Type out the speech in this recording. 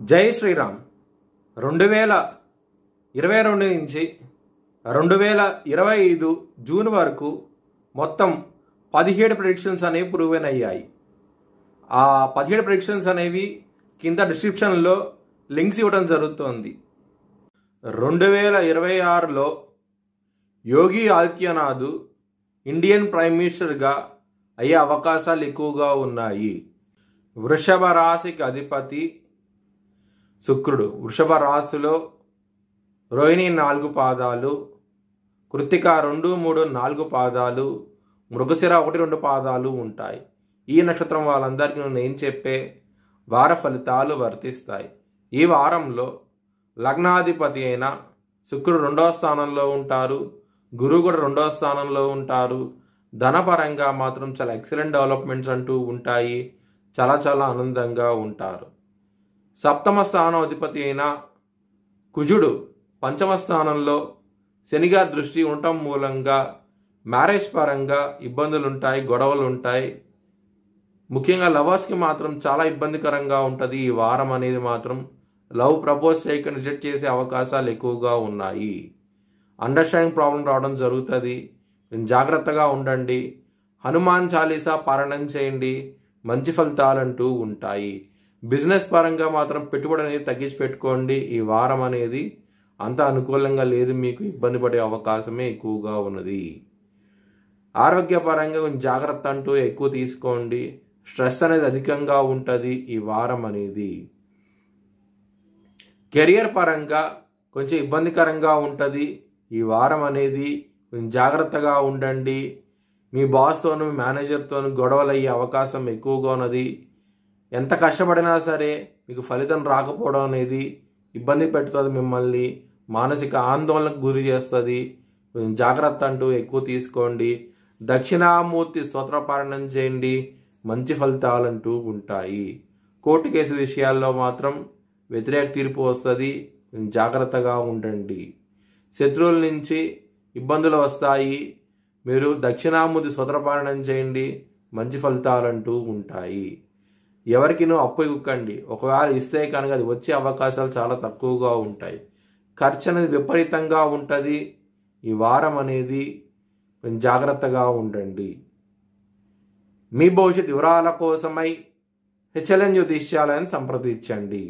జై శ్రీరామ్. 2022 నుంచి 2025 జూన్ వరకు మొత్తం 17 ప్రెడిక్షన్స్ అనేవి ప్రూవెన్ అయ్యాయి. ఆ 17 ప్రెడిక్షన్స్ అనేవి కింద డిస్క్రిప్షన్లో లింక్స్ ఇవ్వడం జరుగుతోంది. 2026లో యోగి ఆదిత్యనాథ్ ఇండియన్ ప్రైమ్ మినిస్టర్గా అయ్యే అవకాశాలు ఎక్కువగా ఉన్నాయి. వృషభ రాశికి అధిపతి శుక్రుడు. వృషభ రాశిలో రోహిణి 4 పాదాలు, కృత్తిక 2, 3, 4 పాదాలు, మృగశిర 1, 2 పాదాలు ఉంటాయి. ఈ నక్షత్రం వాళ్ళందరికీ నేను చెప్పే వార ఫలితాలు వర్తిస్తాయి. ఈ వారంలో లగ్నాధిపతి అయిన శుక్రుడు 2వ స్థానంలో ఉంటారు, గురువు కూడా 2వ స్థానంలో ఉంటారు. ధనపరంగా మాత్రం చాలా ఎక్సలెంట్ డెవలప్మెంట్స్ అంటూ ఉంటాయి. చాలా ఆనందంగా ఉంటారు. సప్తమ స్థానం అధిపతి అయిన కుజుడు 5వ స్థానంలో శనిగా దృష్టి ఉండటం మూలంగా మ్యారేజ్ పరంగా ఇబ్బందులు ఉంటాయి, గొడవలు ఉంటాయి. ముఖ్యంగా లవర్స్కి మాత్రం చాలా ఇబ్బందికరంగా ఉంటుంది. ఈ వారం అనేది మాత్రం లవ్ ప్రపోజ్ చేయకుండా రిజెక్ట్ చేసే అవకాశాలు ఎక్కువగా ఉన్నాయి. అండర్స్టాండింగ్ ప్రాబ్లం రావడం జరుగుతుంది. జాగ్రత్తగా ఉండండి. హనుమాన్ చాలీసా పారాయణం చేయండి. మంచి ఫలితాలంటూ ఉంటాయి. బిజినెస్ పరంగా మాత్రం పెట్టుబడి అనేది తగ్గించి పెట్టుకోండి. ఈ వారం అనేది అంత అనుకూలంగా లేదు, మీకు ఇబ్బంది పడే అవకాశమే ఎక్కువగా ఉన్నది. ఆరోగ్యపరంగా కొంచెం జాగ్రత్త అంటూ ఎక్కువ తీసుకోండి. స్ట్రెస్ అనేది అధికంగా ఉంటుంది ఈ వారం అనేది. కెరియర్ పరంగా కొంచెం ఇబ్బందికరంగా ఉంటుంది ఈ వారం అనేది. కొంచెం జాగ్రత్తగా ఉండండి. మీ బాస్తోనూ మీ మేనేజర్తోనూ గొడవలు అయ్యే అవకాశం ఎక్కువగా ఉన్నది. ఎంత కష్టపడినా సరే మీకు ఫలితం రాకపోవడం అనేది ఇబ్బంది పెడుతుంది, మిమ్మల్ని మానసిక ఆందోళనకు గురి చేస్తుంది. కొంచెం జాగ్రత్త అంటూ ఎక్కువ తీసుకోండి. దక్షిణామూర్తి స్తోత్రపారాయణం చేయండి. మంచి ఫలితాలంటూ ఉంటాయి. కోర్టు కేసు విషయాల్లో మాత్రం వ్యతిరేక తీర్పు వస్తుంది. జాగ్రత్తగా ఉండండి. శత్రువుల నుంచి ఇబ్బందులు వస్తాయి. మీరు దక్షిణామూర్తి స్తోత్రపారాయణం చేయండి. మంచి ఫలితాలంటూ ఉంటాయి. ఎవరికి అప్పు ఇవ్వకండి. ఒకవేళ ఇస్తే కనుక అది వచ్చే అవకాశాలు చాలా తక్కువగా ఉంటాయి. ఖర్చు అనేది విపరీతంగా ఉంటుంది ఈ వారం అనేది. కొంచెం జాగ్రత్తగా ఉండండి. మీ భవిష్యత్ వివరాల కోసమై హెచ్ఎల్ఎన్ జ్యోతిష్యాలయాన్ని సంప్రదించండి.